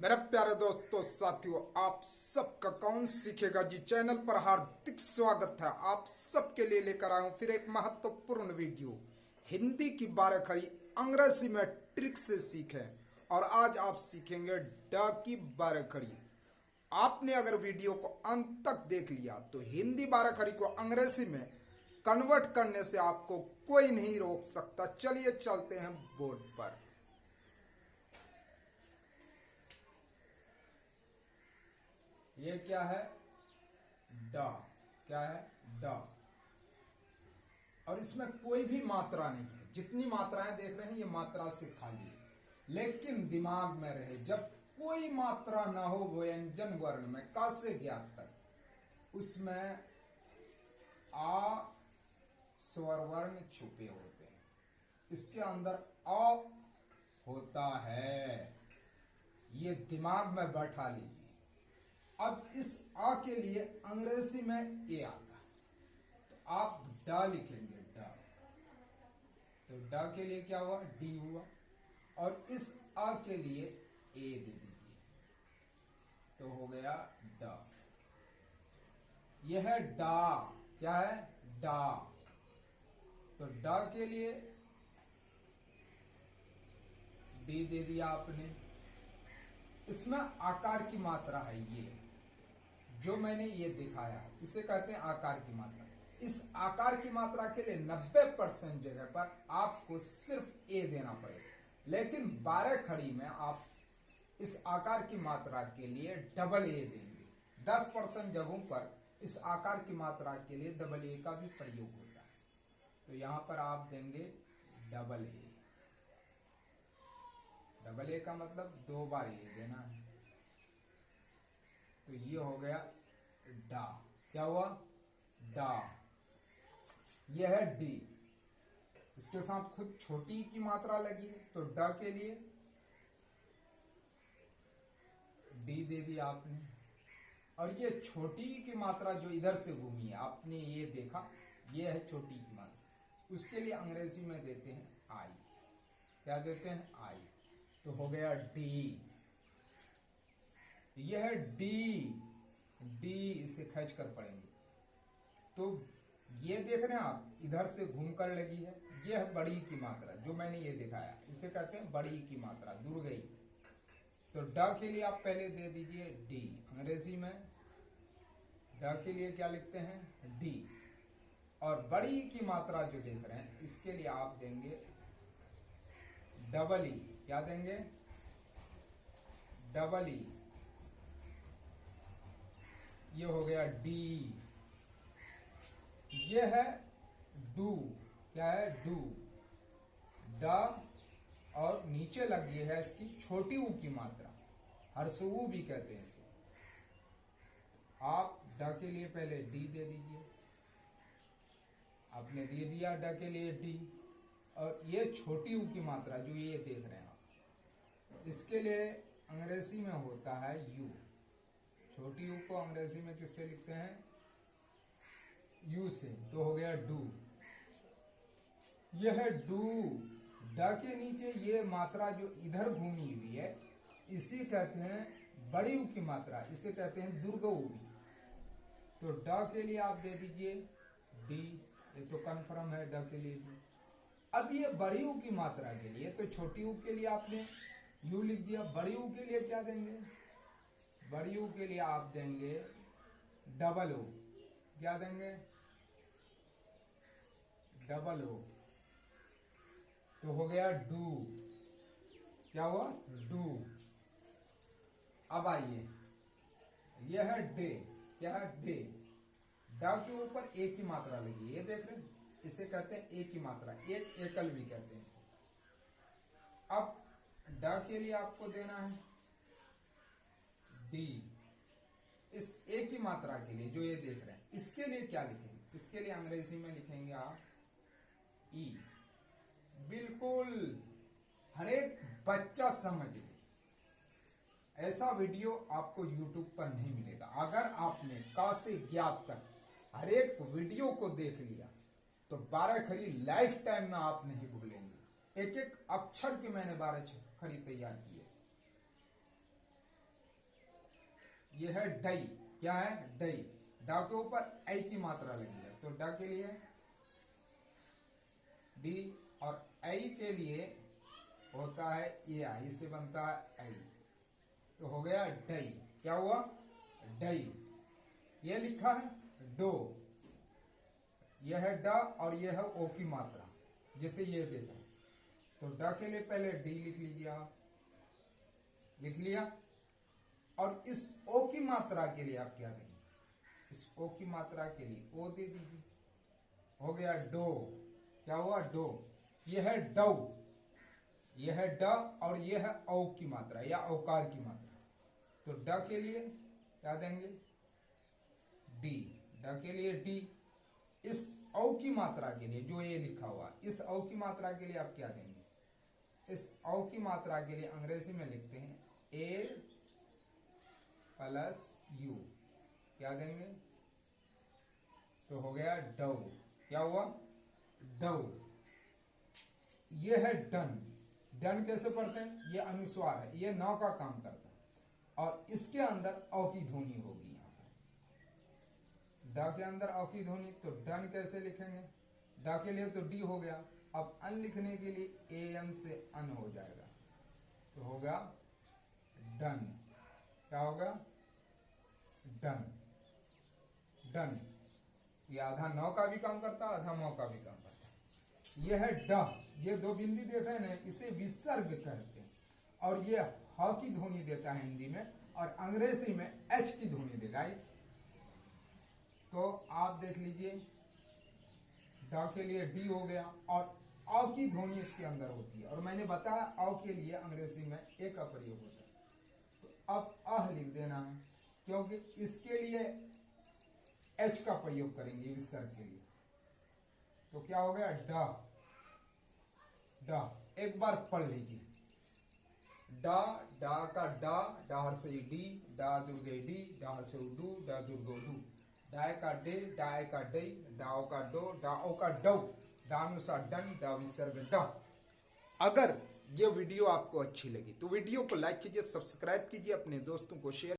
मेरे प्यारे दोस्तों साथियों, आप सबका कौन सीखेगा जी चैनल पर हार्दिक स्वागत है। आप सबके लिए लेकर आया हूं फिर एक महत्वपूर्ण वीडियो। हिंदी की बारहखड़ी अंग्रेजी में ट्रिक से सीखें। और आज आप सीखेंगे ड की बारहखड़ी। आपने अगर वीडियो को अंत तक देख लिया तो हिंदी बारहखड़ी को अंग्रेजी में कन्वर्ट करने से आपको कोई नहीं रोक सकता। चलिए चलते हैं बोर्ड पर। ये क्या है? ड। क्या है? ड। और इसमें कोई भी मात्रा नहीं है। जितनी मात्राएं देख रहे हैं ये मात्रा से खाली है। लेकिन दिमाग में रहे, जब कोई मात्रा ना हो व्यंजन वर्ण में क से ज्ञात तक, उसमें आ स्वर वर्ण छुपे होते हैं। इसके अंदर अ होता है। ये दिमाग में बैठा लीजिए। अब इस आ के लिए अंग्रेजी में ए आता है, तो आप ड लिखेंगे। ड, तो ड के लिए क्या हुआ? डी हुआ। और इस आ के लिए ए दे दीजिए, तो हो गया ड। यह है डा। क्या है? डा। तो ड के लिए डी दे दिया आपने। इसमें आकार की मात्रा है। ये जो मैंने ये दिखाया है इसे कहते हैं आकार की मात्रा। इस आकार की मात्रा के लिए 90% जगह पर आपको सिर्फ ए देना पड़ेगा। लेकिन बारहखड़ी में आप इस आकार की मात्रा के लिए डबल ए देंगे। 10% जगहों पर इस आकार की मात्रा के लिए डबल ए का भी प्रयोग होता है। तो यहां पर आप देंगे डबल ए। डबल ए का मतलब 2 बार ए देना है। तो ये हो गया डा। क्या हुआ? डा। यह है डी। इसके साथ खुद छोटी की मात्रा लगी है, तो ड के लिए डी दे दिया आपने। और ये छोटी की मात्रा जो इधर से घूमी है, आपने ये देखा, ये है छोटी की मात्रा। उसके लिए अंग्रेजी में देते हैं आई। क्या देते हैं? आई। तो हो गया डी। यह है डी। डी इसे खींच कर पढ़ेंगे तो ये देख रहे हैं आप, इधर से घूमकर लगी है। यह है बड़ी की मात्रा जो मैंने ये दिखाया, इसे कहते हैं बड़ी की मात्रा, दूर गई। तो ड के लिए आप पहले दे दीजिए डी। अंग्रेजी में ड के लिए क्या लिखते हैं? डी। और बड़ी की मात्रा जो देख रहे हैं इसके लिए आप देंगे डबल ई। क्या देंगे? Double E. ये हो गया डी। ये है डू। क्या है? डू। ड और नीचे लगी है इसकी छोटी ऊ की मात्रा, हर्षऊ भी कहते हैं इसे। आप ड के लिए पहले डी दे दीजिए। आपने दे दिया ड के लिए डी। और ये छोटी ऊ की मात्रा जो ये देख रहे हैं आप, इसके लिए अंग्रेजी में होता है यू। छोटी यू को अंग्रेजी में किससे लिखते हैं? यू से। तो हो गया डू। यह है डू। ड के नीचे ये मात्रा जो इधर घूमी हुई है इसी कहते हैं बड़ी ऊ की मात्रा, इसे कहते हैं दुर्ग ऊ भी। तो ड के लिए आप दे दीजिए डी। ये तो कन्फर्म है ड के लिए भी। अब ये बड़ी ऊ की मात्रा के लिए, तो छोटी ऊ के लिए आपने यू लिख दिया। बड़ी ऊ के लिए क्या देंगे? बड़ी ऊ के लिए आप देंगे डबल ओ। क्या देंगे? Double O. तो हो गया डू। क्या हुआ? डू। अब आइए, यह है डे। क्या है? डे। ड के ऊपर ए की मात्रा लगी, ये देख रहे हैं, इसे कहते हैं ए की मात्रा, एक एकल भी कहते हैं इसे। अब ड के लिए आपको देना है डी। इस ए की मात्रा के लिए जो ये देख रहे हैं इसके लिए क्या लिखेंगे? इसके लिए अंग्रेजी में लिखेंगे आप ई। बिल्कुल हर एक बच्चा समझ ले। ऐसा वीडियो आपको YouTube पर नहीं मिलेगा। अगर आपने क से ज्ञात तक हर एक वीडियो को देख लिया तो बारहखड़ी लाइफ टाइम में आप नहीं भूलेंगे। एक एक अक्षर के मैंने बारहखड़ी तैयार की है। ये है डई, क्या है डई, डा के ऊपर ऐ की मात्रा लगी है तो डा के लिए डी, और ऐ के लिए होता है ए आई, से बनता है ऐ, तो हो गया डई। क्या हुआ डई। ये लिखा है डो, यह है ड और यह है ओ की मात्रा, जैसे ये देखा तो ड के लिए पहले डी लिख लीजिए आप, लिख लिया। और इस ओ की मात्रा के लिए आप क्या देंगे, इस ओ की मात्रा के लिए ओ दे दीजिए, हो गया डो। क्या हुआ डो। यह है डौ, यह है ड और यह है औ की मात्रा या औकार की मात्रा, तो ड के लिए क्या देंगे डी, ड के लिए डी। इस औ की मात्रा के लिए जो ये लिखा हुआ, इस औ की मात्रा के लिए आप क्या देंगे, इस औ की मात्रा के लिए अंग्रेजी में लिखते हैं ए प्लस यू, क्या देंगे, तो हो गया डौ। क्या हुआ डौ। ये है डन, डन कैसे पढ़ते हैं, ये अनुस्वार है, ये नौ का काम करता है और इसके अंदर औ की ध्वनि होगी। यहाँ पर ड के अंदर औ की ध्वनि, तो डन कैसे लिखेंगे, ड के लिए तो डी हो गया, अब अन लिखने के लिए ए एन से अन हो जाएगा, तो होगा डन। क्या होगा डन, डन। ये आधा नौ का भी काम करता है, आधा मौ का भी काम करता है। ये है ड, ये दो बिंदी देख रहे हैं, इसे विसर्ग कहते हैं और ये ह की ध्वनि देता है हिंदी में और अंग्रेजी में एच की ध्वनि देगा। तो आप देख लीजिए ड के लिए डी हो गया और औ की ध्वनि इसके अंदर होती है, और मैंने बताया औ के लिए अंग्रेजी में ए का प्रयोग होता है, तो अब अह लिख देना है क्योंकि इसके लिए एच का प्रयोग करेंगे विसर्ग के लिए, तो क्या हो गया ड, ड। एक बार पढ़ लीजिए डा, डा का डा, डाहर से डी, डा दुर्गे डी, डाहर से डू, डा दुर्गो डू, डाय का डे, डाय का डई, डाओ का डो, डाओ का डौ, डानुसा डन, डा विसर्ग ड। अगर ये वीडियो आपको अच्छी लगी तो वीडियो को लाइक कीजिए, सब्सक्राइब कीजिए, अपने दोस्तों को शेयर